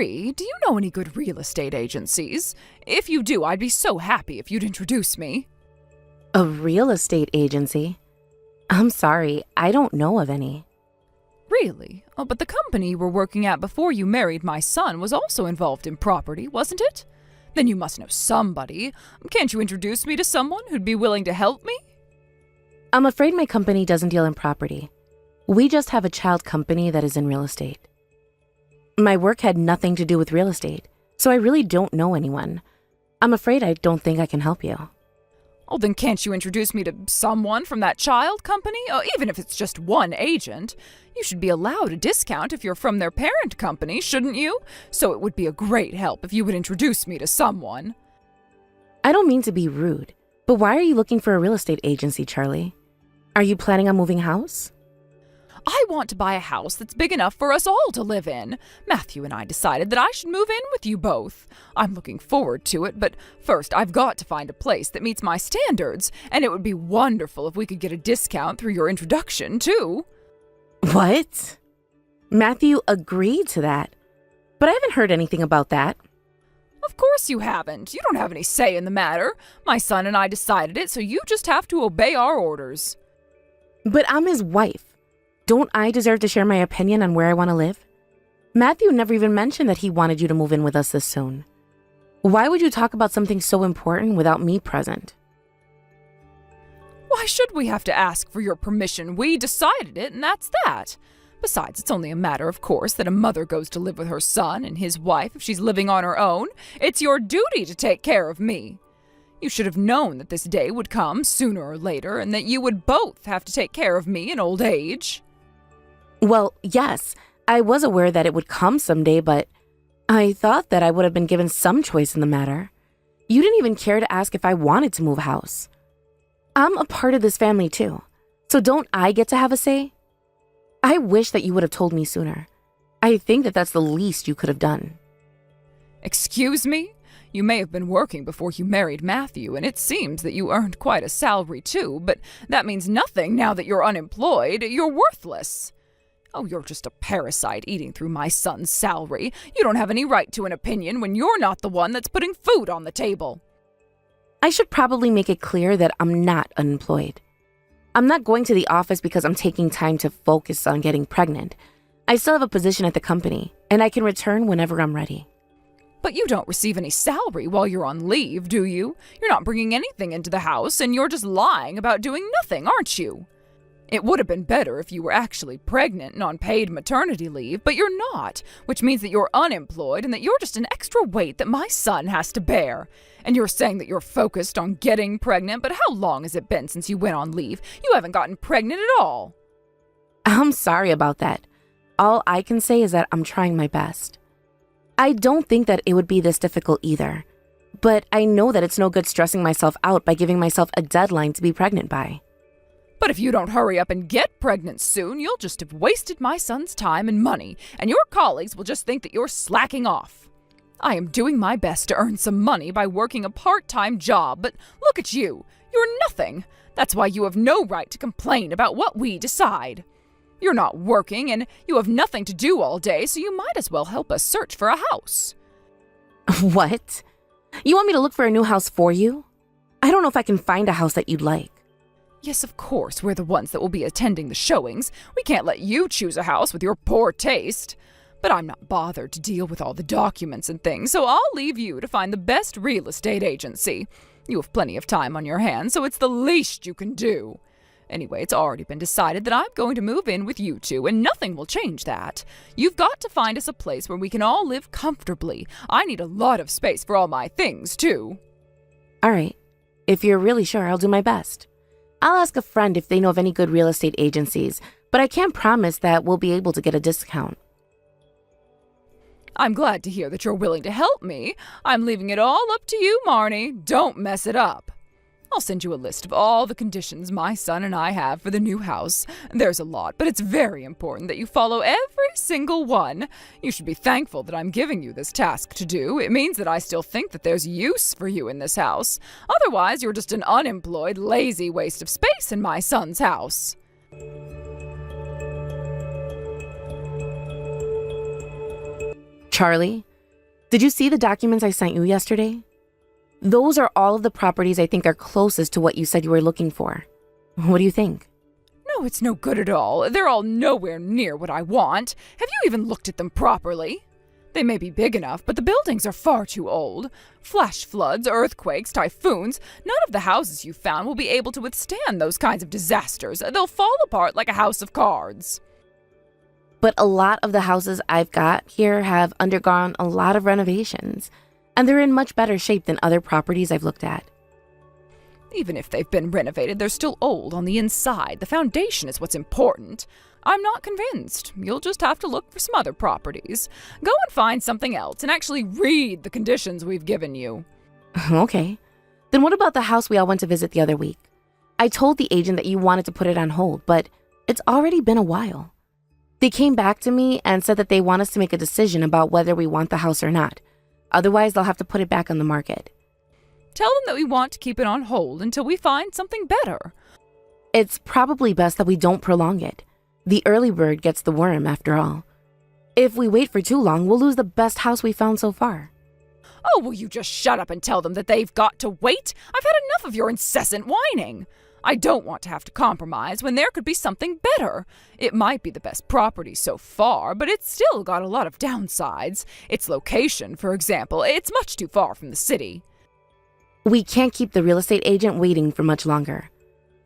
Bree, do you know any good real estate agencies? If you do, I'd be so happy if you'd introduce me. A real estate agency? I'm sorry, I don't know of any. Really? Oh, but the company you were working at before you married my son was also involved in property, wasn't it? Then you must know somebody. Can't you introduce me to someone who'd be willing to help me? I'm afraid my company doesn't deal in property. We just have a child company that is in real estate. My work had nothing to do with real estate, so I really don't know anyone. I'm afraid I don't think I can help you. Oh, then can't you introduce me to someone from that child company? Even if it's just one agent. You should be allowed a discount if you're from their parent company, shouldn't you? So it would be a great help if you would introduce me to someone. I don't mean to be rude, but why are you looking for a real estate agency, Charlie? Are you planning on moving house? I want to buy a house that's big enough for us all to live in. Matthew and I decided that I should move in with you both. I'm looking forward to it, but first I've got to find a place that meets my standards, and it would be wonderful if we could get a discount through your introduction, too. What? Matthew agreed to that, but I haven't heard anything about that. Of course you haven't. You don't have any say in the matter. My son and I decided it, so you just have to obey our orders. But I'm his wife. Don't I deserve to share my opinion on where I want to live? Matthew never even mentioned that he wanted you to move in with us this soon. Why would you talk about something so important without me present? Why should we have to ask for your permission? We decided it, and that's that. Besides, it's only a matter of course that a mother goes to live with her son and his wife if she's living on her own. It's your duty to take care of me. You should have known that this day would come sooner or later, and that you would both have to take care of me in old age. Well, yes, I was aware that it would come someday, but I thought that I would have been given some choice in the matter. You didn't even care to ask if I wanted to move house. I'm a part of this family too, so don't I get to have a say? I wish that you would have told me sooner. I think that that's the least you could have done. Excuse me? You may have been working before you married Matthew, and it seems that you earned quite a salary too, but that means nothing now that you're unemployed. You're worthless. Oh, you're just a parasite eating through my son's salary. You don't have any right to an opinion when you're not the one that's putting food on the table. I should probably make it clear that I'm not unemployed. I'm not going to the office because I'm taking time to focus on getting pregnant. I still have a position at the company, and I can return whenever I'm ready. But you don't receive any salary while you're on leave, do you? You're not bringing anything into the house, and you're just lying about doing nothing, aren't you? It would have been better if you were actually pregnant and on paid maternity leave, but you're not, which means that you're unemployed and that you're just an extra weight that my son has to bear. And you're saying that you're focused on getting pregnant, but how long has it been since you went on leave? You haven't gotten pregnant at all. I'm sorry about that. All I can say is that I'm trying my best. I don't think that it would be this difficult either, but I know that it's no good stressing myself out by giving myself a deadline to be pregnant by. But if you don't hurry up and get pregnant soon, you'll just have wasted my son's time and money, and your colleagues will just think that you're slacking off. I am doing my best to earn some money by working a part-time job, but look at you. You're nothing. That's why you have no right to complain about what we decide. You're not working, and you have nothing to do all day, so you might as well help us search for a house. What? You want me to look for a new house for you? I don't know if I can find a house that you'd like. Yes, of course, we're the ones that will be attending the showings. We can't let you choose a house with your poor taste. But I'm not bothered to deal with all the documents and things, so I'll leave you to find the best real estate agency. You have plenty of time on your hands, so it's the least you can do. Anyway, it's already been decided that I'm going to move in with you two, and nothing will change that. You've got to find us a place where we can all live comfortably. I need a lot of space for all my things, too. All right. If you're really sure, I'll do my best. I'll ask a friend if they know of any good real estate agencies, but I can't promise that we'll be able to get a discount. I'm glad to hear that you're willing to help me. I'm leaving it all up to you, Marnie. Don't mess it up. I'll send you a list of all the conditions my son and I have for the new house. There's a lot, but it's very important that you follow every single one. You should be thankful that I'm giving you this task to do. It means that I still think that there's use for you in this house. Otherwise, you're just an unemployed, lazy waste of space in my son's house. Charlie, Did you see the documents I sent you yesterday? Those are all of the properties I think are closest to what you said you were looking for. What do you think? No, it's no good at all. They're all nowhere near what I want. Have you even looked at them properly? They may be big enough, but the buildings are far too old. Flash floods, earthquakes, typhoons. None of the houses you found will be able to withstand those kinds of disasters. They'll fall apart like a house of cards. But a lot of the houses I've got here have undergone a lot of renovations, and they're in much better shape than other properties I've looked at. Even if they've been renovated, they're still old on the inside. The foundation is what's important. I'm not convinced. You'll just have to look for some other properties. Go and find something else and actually read the conditions we've given you. Okay. Then what about the house we all went to visit the other week? I told the agent that you wanted to put it on hold, but it's already been a while. They came back to me and said that they want us to make a decision about whether we want the house or not. Otherwise, they'll have to put it back on the market. Tell them that we want to keep it on hold until we find something better. It's probably best that we don't prolong it. The early bird gets the worm, after all. If we wait for too long, we'll lose the best house we found so far. Oh, will you just shut up and tell them that they've got to wait? I've had enough of your incessant whining. I don't want to have to compromise when there could be something better. It might be the best property so far, but it's still got a lot of downsides. Its location, for example, it's much too far from the city. We can't keep the real estate agent waiting for much longer.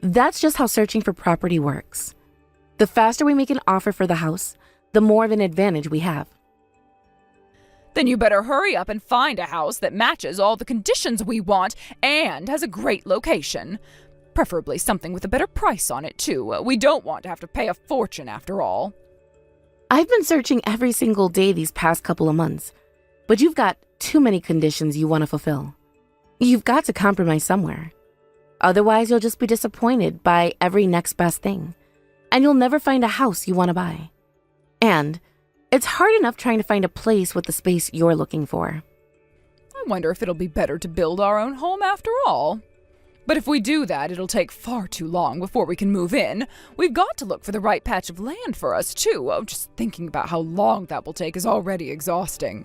That's just how searching for property works. The faster we make an offer for the house, the more of an advantage we have. Then you better hurry up and find a house that matches all the conditions we want and has a great location. Preferably something with a better price on it, too. We don't want to have to pay a fortune after all. I've been searching every single day these past couple of months, but you've got too many conditions you want to fulfill. You've got to compromise somewhere. Otherwise, you'll just be disappointed by every next best thing, and you'll never find a house you want to buy. And it's hard enough trying to find a place with the space you're looking for. I wonder if it'll be better to build our own home after all. But if we do that, it'll take far too long before we can move in. We've got to look for the right patch of land for us, too. Oh, just thinking about how long that will take is already exhausting.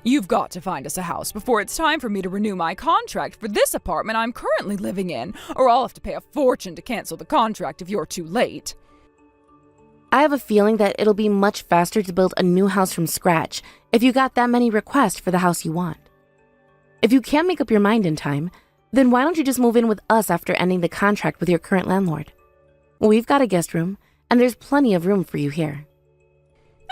You've got to find us a house before it's time for me to renew my contract for this apartment I'm currently living in, or I'll have to pay a fortune to cancel the contract if you're too late. I have a feeling that it'll be much faster to build a new house from scratch if you got that many requests for the house you want. If you can't make up your mind in time, then why don't you just move in with us after ending the contract with your current landlord? We've got a guest room, and there's plenty of room for you here.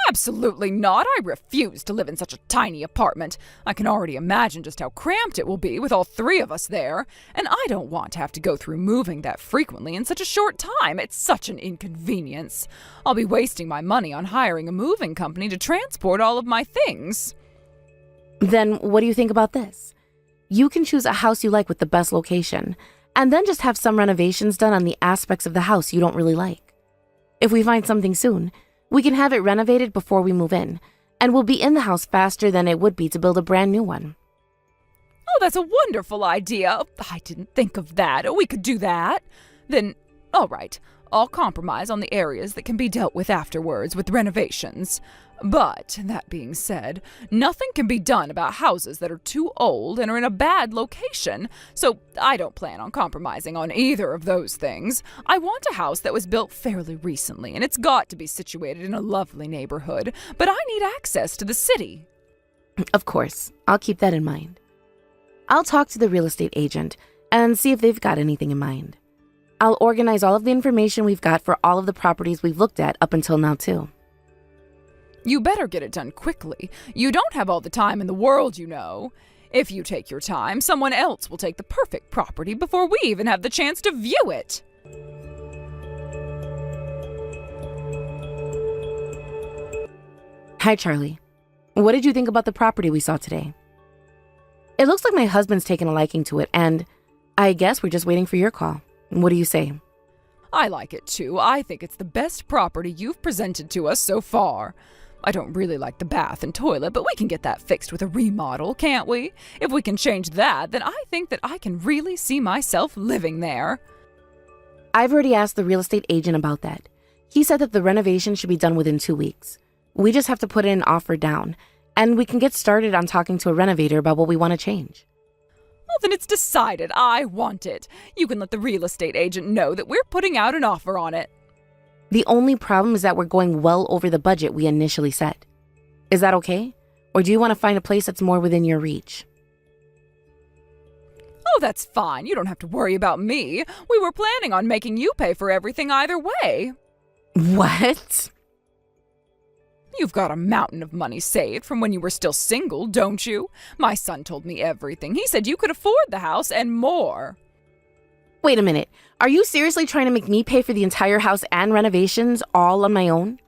Absolutely not. I refuse to live in such a tiny apartment. I can already imagine just how cramped it will be with all three of us there. And I don't want to have to go through moving that frequently in such a short time. It's such an inconvenience. I'll be wasting my money on hiring a moving company to transport all of my things. Then what do you think about this? You can choose a house you like with the best location, and then just have some renovations done on the aspects of the house you don't really like. If we find something soon, we can have it renovated before we move in, and we'll be in the house faster than it would be to build a brand new one. Oh, that's a wonderful idea. I didn't think of that. We could do that. Then, all right, I'll compromise on the areas that can be dealt with afterwards with renovations. But, that being said, nothing can be done about houses that are too old and are in a bad location, so I don't plan on compromising on either of those things. I want a house that was built fairly recently, and it's got to be situated in a lovely neighborhood, but I need access to the city. Of course, I'll keep that in mind. I'll talk to the real estate agent and see if they've got anything in mind. I'll organize all of the information we've got for all of the properties we've looked at up until now, too. You better get it done quickly. You don't have all the time in the world, you know. If you take your time, someone else will take the perfect property before we even have the chance to view it. Hi, Charlie. What did you think about the property we saw today? It looks like my husband's taken a liking to it, and I guess we're just waiting for your call. What do you say? I like it too. I think it's the best property you've presented to us so far. I don't really like the bath and toilet, but we can get that fixed with a remodel, can't we? If we can change that, then I think that I can really see myself living there. I've already asked the real estate agent about that. He said that the renovation should be done within 2 weeks. We just have to put in an offer down, and we can get started on talking to a renovator about what we want to change. Well, then it's decided. I want it. You can let the real estate agent know that we're putting out an offer on it. The only problem is that we're going well over the budget we initially set. Is that okay? Or do you want to find a place that's more within your reach? Oh, that's fine. You don't have to worry about me. We were planning on making you pay for everything either way. What? You've got a mountain of money saved from when you were still single, don't you? My son told me everything. He said you could afford the house and more. Wait a minute. Are you seriously trying to make me pay for the entire house and renovations all on my own?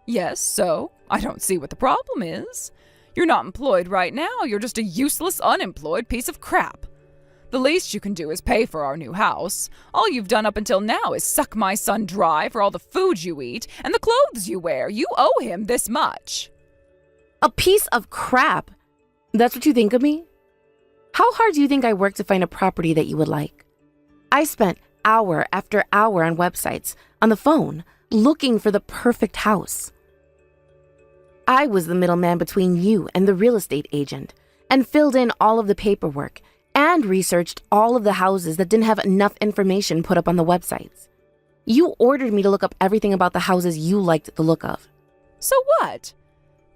Yes, so I don't see what the problem is. You're not employed right now. You're just a useless, unemployed piece of crap. The least you can do is pay for our new house. All you've done up until now is suck my son dry for all the food you eat and the clothes you wear. You owe him this much. A piece of crap? That's what you think of me? How hard do you think I worked to find a property that you would like? I spent hour after hour on websites, on the phone, looking for the perfect house. I was the middleman between you and the real estate agent and filled in all of the paperwork and researched all of the houses that didn't have enough information put up on the websites. You ordered me to look up everything about the houses you liked the look of. So what?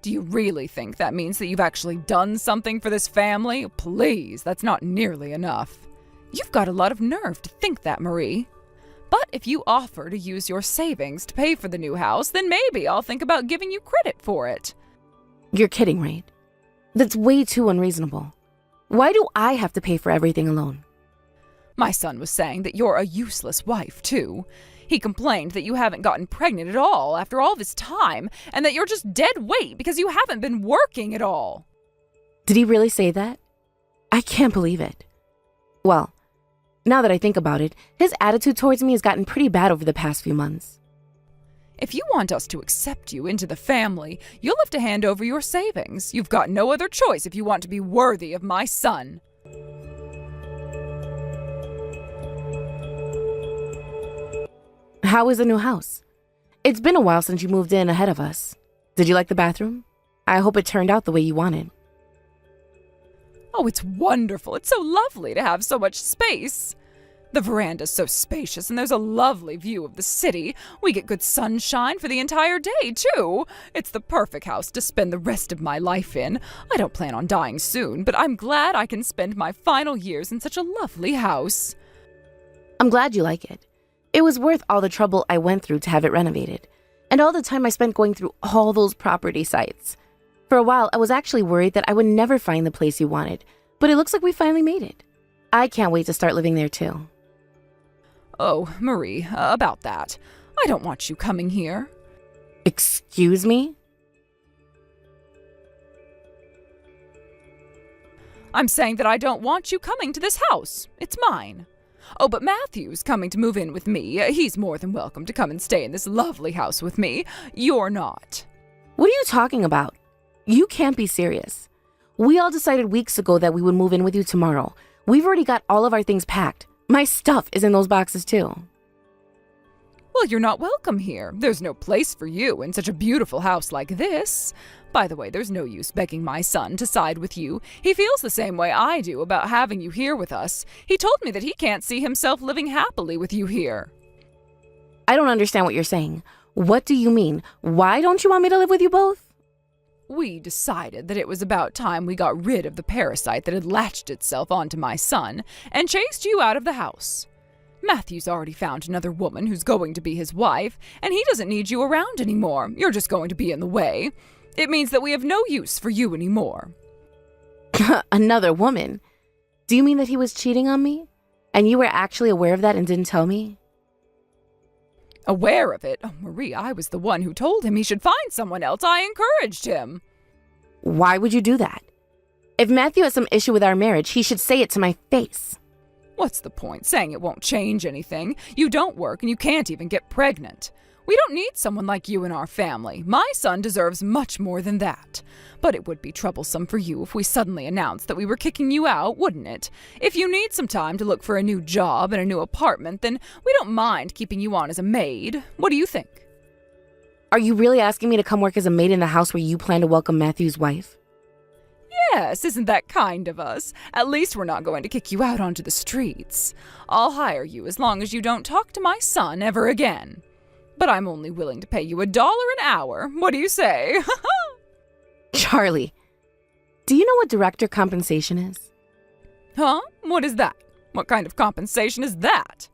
Do you really think that means that you've actually done something for this family? Please, that's not nearly enough. You've got a lot of nerve to think that, Marie. But if you offer to use your savings to pay for the new house, then maybe I'll think about giving you credit for it. You're kidding, right? That's way too unreasonable. Why do I have to pay for everything alone? My son was saying that you're a useless wife, too. He complained that you haven't gotten pregnant at all after all this time, and that you're just dead weight because you haven't been working at all. Did he really say that? I can't believe it. Well, now that I think about it, his attitude towards me has gotten pretty bad over the past few months. If you want us to accept you into the family, you'll have to hand over your savings. You've got no other choice if you want to be worthy of my son. How is the new house? It's been a while since you moved in ahead of us. Did you like the bathroom? I hope it turned out the way you wanted. Oh, it's wonderful. It's so lovely to have so much space. The veranda's so spacious, and there's a lovely view of the city. We get good sunshine for the entire day, too. It's the perfect house to spend the rest of my life in. I don't plan on dying soon, but I'm glad I can spend my final years in such a lovely house. I'm glad you like it. It was worth all the trouble I went through to have it renovated, and all the time I spent going through all those property sites. For a while, I was actually worried that I would never find the place you wanted, but it looks like we finally made it. I can't wait to start living there, too. Oh, Marie, about that. I don't want you coming here. Excuse me? I'm saying that I don't want you coming to this house. It's mine. Oh, but Matthew's coming to move in with me. He's more than welcome to come and stay in this lovely house with me. You're not. What are you talking about? You can't be serious. We all decided weeks ago that we would move in with you tomorrow. We've already got all of our things packed. My stuff is in those boxes too. Well, you're not welcome here. There's no place for you in such a beautiful house like this. By the way, there's no use begging my son to side with you. He feels the same way I do about having you here with us. He told me that he can't see himself living happily with you here. I don't understand what you're saying. What do you mean? Why don't you want me to live with you both? We decided that it was about time we got rid of the parasite that had latched itself onto my son and chased you out of the house. Matthew's already found another woman who's going to be his wife, and he doesn't need you around anymore. You're just going to be in the way. It means that we have no use for you anymore. Another woman? Do you mean that he was cheating on me? And you were actually aware of that and didn't tell me? Aware of it? Oh, Marie, I was the one who told him he should find someone else. I encouraged him. Why would you do that? If Matthew has some issue with our marriage, he should say it to my face. What's the point? Saying it won't change anything. You don't work and you can't even get pregnant. We don't need someone like you in our family. My son deserves much more than that. But it would be troublesome for you if we suddenly announced that we were kicking you out, wouldn't it? If you need some time to look for a new job and a new apartment, then we don't mind keeping you on as a maid. What do you think? Are you really asking me to come work as a maid in the house where you plan to welcome Matthew's wife? Yes, isn't that kind of us? At least we're not going to kick you out onto the streets. I'll hire you as long as you don't talk to my son ever again. But I'm only willing to pay you $1 an hour. What do you say? Charlie, do you know what director compensation is? Huh? What is that? What kind of compensation is that?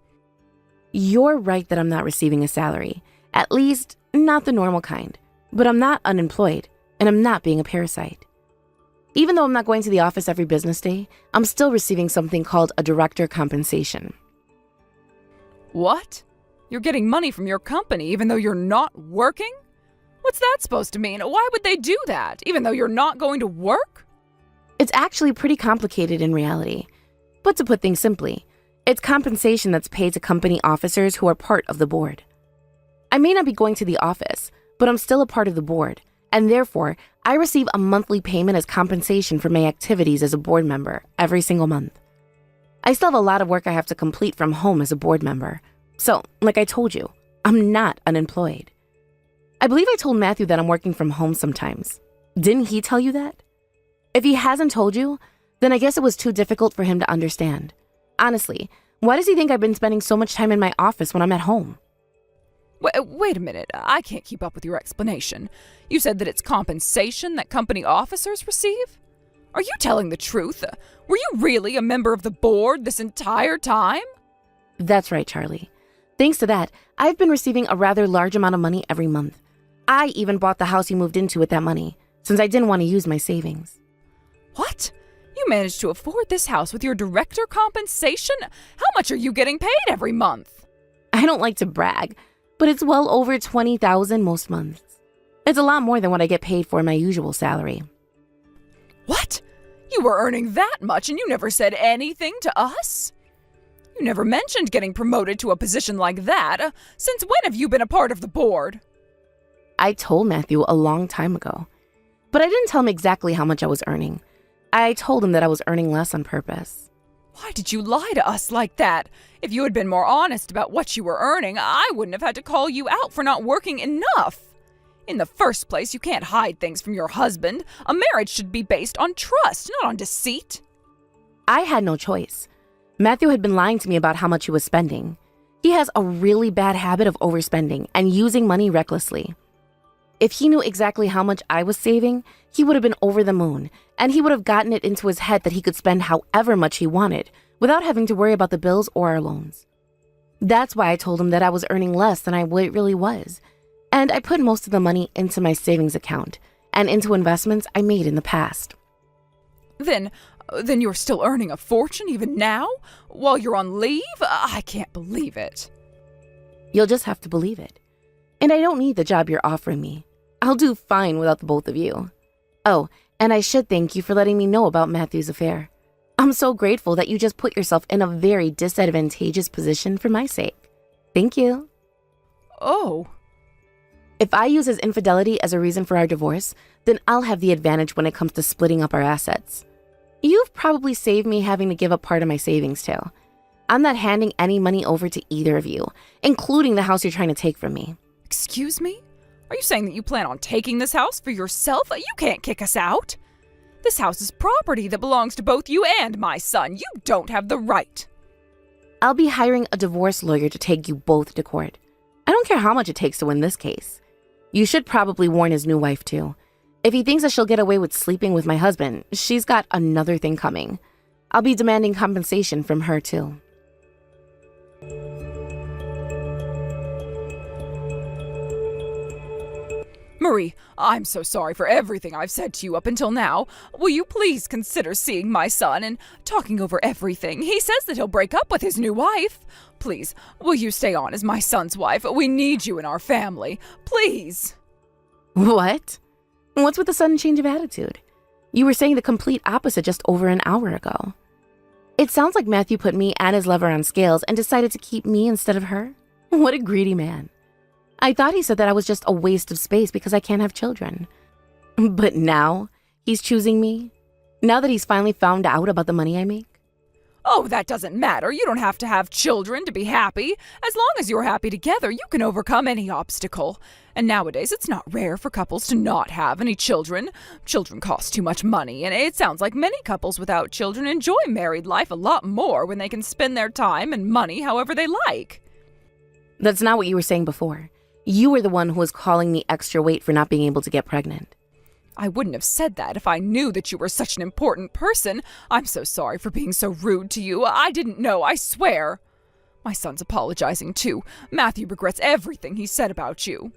You're right that I'm not receiving a salary. At least, not the normal kind. But I'm not unemployed, and I'm not being a parasite. Even though I'm not going to the office every business day, I'm still receiving something called a director compensation. What? You're getting money from your company even though you're not working? What's that supposed to mean? Why would they do that, even though you're not going to work? It's actually pretty complicated in reality. But to put things simply, it's compensation that's paid to company officers who are part of the board. I may not be going to the office, but I'm still a part of the board, and therefore, I receive a monthly payment as compensation for my activities as a board member every single month. I still have a lot of work I have to complete from home as a board member. So, like I told you, I'm not unemployed. I believe I told Matthew that I'm working from home sometimes. Didn't he tell you that? If he hasn't told you, then I guess it was too difficult for him to understand. Honestly, why does he think I've been spending so much time in my office when I'm at home? Wait a minute. I can't keep up with your explanation. You said that it's compensation that company officers receive? Are you telling the truth? Were you really a member of the board this entire time? That's right, Charlie. Thanks to that, I've been receiving a rather large amount of money every month. I even bought the house you moved into with that money, since I didn't want to use my savings. What? You managed to afford this house with your director compensation? How much are you getting paid every month? I don't like to brag, but it's well over $20,000 most months. It's a lot more than what I get paid for my usual salary. What? You were earning that much and you never said anything to us? You never mentioned getting promoted to a position like that. Since when have you been a part of the board? I told Matthew a long time ago, but I didn't tell him exactly how much I was earning. I told him that I was earning less on purpose. Why did you lie to us like that? If you had been more honest about what you were earning, I wouldn't have had to call you out for not working enough. In the first place, you can't hide things from your husband. A marriage should be based on trust, not on deceit. I had no choice. Matthew had been lying to me about how much he was spending. He has a really bad habit of overspending and using money recklessly. If he knew exactly how much I was saving, he would have been over the moon, and he would have gotten it into his head that he could spend however much he wanted without having to worry about the bills or our loans. That's why I told him that I was earning less than I really was, and I put most of the money into my savings account and into investments I made in the past. Then you're still earning a fortune even now? While you're on leave? I can't believe it. You'll just have to believe it. And I don't need the job you're offering me. I'll do fine without the both of you. Oh, and I should thank you for letting me know about Matthew's affair. I'm so grateful that you just put yourself in a very disadvantageous position for my sake. Thank you. Oh. If I use his infidelity as a reason for our divorce, then I'll have the advantage when it comes to splitting up our assets. You've probably saved me having to give up part of my savings too. I'm not handing any money over to either of you, including the house you're trying to take from me. Excuse me? Are you saying that you plan on taking this house for yourself? You can't kick us out. This house is property that belongs to both you and my son. You don't have the right. I'll be hiring a divorce lawyer to take you both to court. I don't care how much it takes to win this case. You should probably warn his new wife too. If he thinks that she'll get away with sleeping with my husband, she's got another thing coming. I'll be demanding compensation from her too. Marie, I'm so sorry for everything I've said to you up until now. Will you please consider seeing my son and talking over everything? He says that he'll break up with his new wife. Please, will you stay on as my son's wife? We need you in our family. Please. What? What's with the sudden change of attitude? You were saying the complete opposite just over an hour ago. It sounds like Matthew put me and his lover on scales and decided to keep me instead of her. What a greedy man. I thought he said that I was just a waste of space because I can't have children. But now, he's choosing me? Now that he's finally found out about the money I make? Oh, that doesn't matter. You don't have to have children to be happy. As long as you're happy together, you can overcome any obstacle. And nowadays, it's not rare for couples to not have any children. Children cost too much money, and it sounds like many couples without children enjoy married life a lot more when they can spend their time and money however they like. That's not what you were saying before. You were the one who was calling me extra weight for not being able to get pregnant. I wouldn't have said that if I knew that you were such an important person. I'm so sorry for being so rude to you. I didn't know, I swear. My son's apologizing too. Matthew regrets everything he said about you.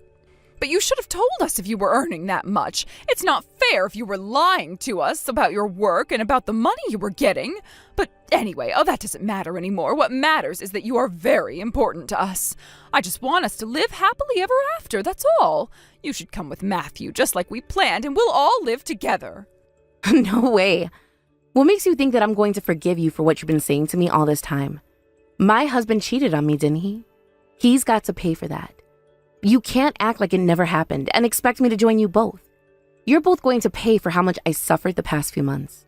But you should have told us if you were earning that much. It's not fair if you were lying to us about your work and about the money you were getting. But anyway, that doesn't matter anymore. What matters is that you are very important to us. I just want us to live happily ever after, that's all. You should come with Matthew just like we planned and we'll all live together. No way. What makes you think that I'm going to forgive you for what you've been saying to me all this time? My husband cheated on me, didn't he? He's got to pay for that. You can't act like it never happened and expect me to join you both. You're both going to pay for how much I suffered the past few months.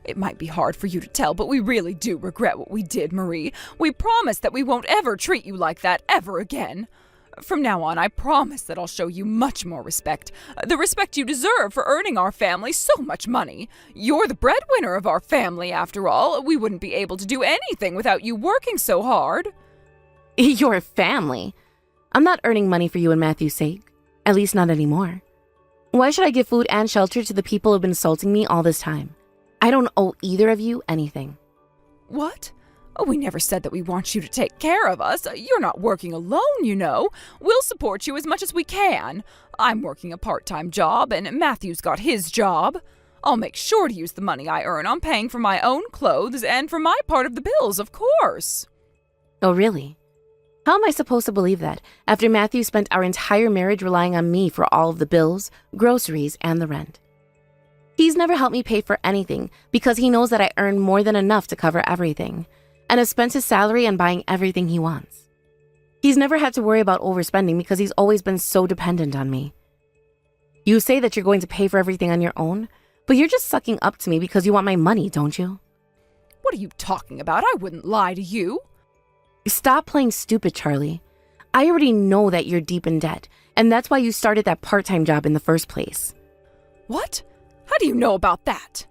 It might be hard for you to tell, but we really do regret what we did, Marie. We promise that we won't ever treat you like that ever again. From now on, I promise that I'll show you much more respect. The respect you deserve for earning our family so much money. You're the breadwinner of our family, after all. We wouldn't be able to do anything without you working so hard. Your family? I'm not earning money for you and Matthew's sake. At least not anymore. Why should I give food and shelter to the people who've been insulting me all this time? I don't owe either of you anything. What? Oh, we never said that we want you to take care of us. You're not working alone, you know. We'll support you as much as we can. I'm working a part-time job, and Matthew's got his job. I'll make sure to use the money I earn on paying for my own clothes and for my part of the bills, of course. Oh, really? How am I supposed to believe that after Matthew spent our entire marriage relying on me for all of the bills, groceries, and the rent? He's never helped me pay for anything because he knows that I earn more than enough to cover everything, and has spent his salary on buying everything he wants. He's never had to worry about overspending because he's always been so dependent on me. You say that you're going to pay for everything on your own, but you're just sucking up to me because you want my money, don't you? What are you talking about? I wouldn't lie to you. Stop playing stupid, Charlie. I already know that you're deep in debt, and that's why you started that part-time job in the first place. What? How do you know about that?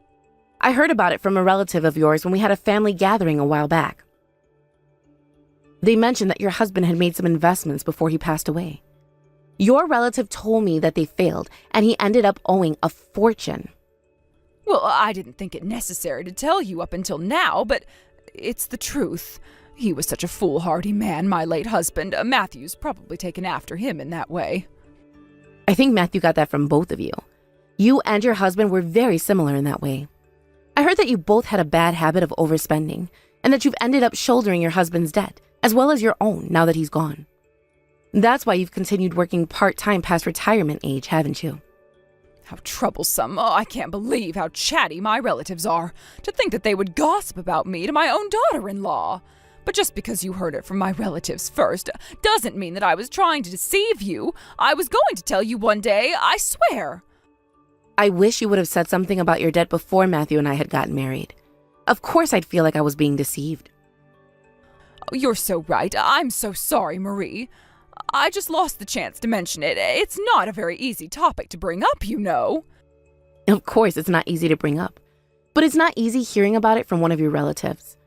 I heard about it from a relative of yours when we had a family gathering a while back. They mentioned that your husband had made some investments before he passed away. Your relative told me that they failed, and he ended up owing a fortune. Well, I didn't think it necessary to tell you up until now, but it's the truth. He was such a foolhardy man, my late husband. Matthew's probably taken after him in that way. I think Matthew got that from both of you. You and your husband were very similar in that way. I heard that you both had a bad habit of overspending, and that you've ended up shouldering your husband's debt, as well as your own, now that he's gone. That's why you've continued working part-time past retirement age, haven't you? How troublesome. Oh, I can't believe how chatty my relatives are. To think that they would gossip about me to my own daughter-in-law. But just because you heard it from my relatives first doesn't mean that I was trying to deceive you. I was going to tell you one day, I swear. I wish you would have said something about your debt before Matthew and I had gotten married. Of course I'd feel like I was being deceived. Oh, you're so right. I'm so sorry, Marie. I just lost the chance to mention it. It's not a very easy topic to bring up, you know. Of course it's not easy to bring up. But it's not easy hearing about it from one of your relatives.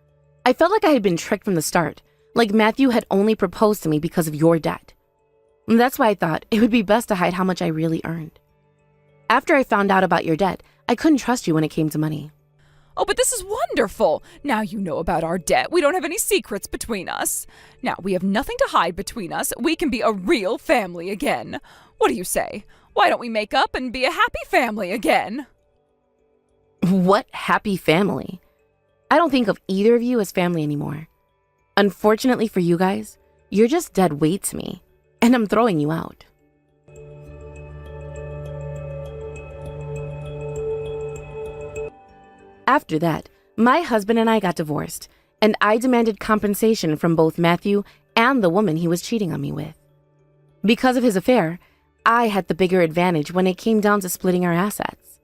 I felt like I had been tricked from the start, like Matthew had only proposed to me because of your debt. And that's why I thought it would be best to hide how much I really earned. After I found out about your debt, I couldn't trust you when it came to money. Oh, but this is wonderful. Now you know about our debt. We don't have any secrets between us. Now we have nothing to hide between us. We can be a real family again. What do you say? Why don't we make up and be a happy family again? What happy family? I don't think of either of you as family anymore. Unfortunately for you guys, you're just dead weight to me, and I'm throwing you out. After that, my husband and I got divorced, and I demanded compensation from both Matthew and the woman he was cheating on me with. Because of his affair, I had the bigger advantage when it came down to splitting our assets.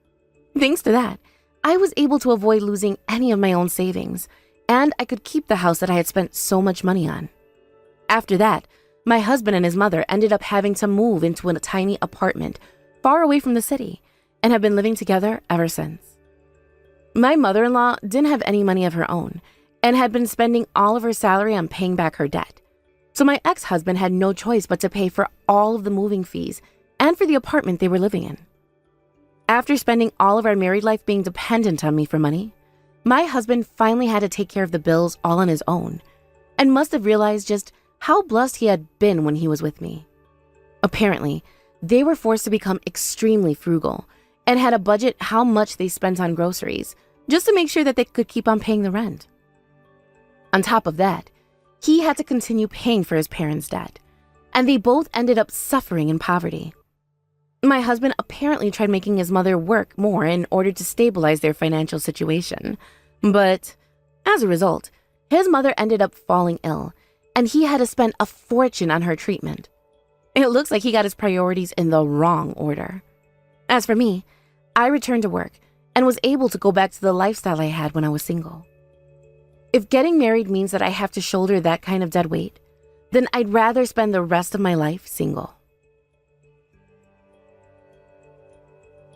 Thanks to that, I was able to avoid losing any of my own savings, and I could keep the house that I had spent so much money on. After that, my husband and his mother ended up having to move into a tiny apartment far away from the city and have been living together ever since. My mother-in-law didn't have any money of her own and had been spending all of her salary on paying back her debt. So my ex-husband had no choice but to pay for all of the moving fees and for the apartment they were living in. After spending all of our married life being dependent on me for money, my husband finally had to take care of the bills all on his own and must have realized just how blessed he had been when he was with me. Apparently, they were forced to become extremely frugal and had a budget how much they spent on groceries just to make sure that they could keep on paying the rent. On top of that, he had to continue paying for his parents' debt, and they both ended up suffering in poverty. My husband apparently tried making his mother work more in order to stabilize their financial situation, but as a result, his mother ended up falling ill, and he had to spend a fortune on her treatment. It looks like he got his priorities in the wrong order. As for me, I returned to work and was able to go back to the lifestyle I had when I was single. If getting married means that I have to shoulder that kind of dead weight, then I'd rather spend the rest of my life single.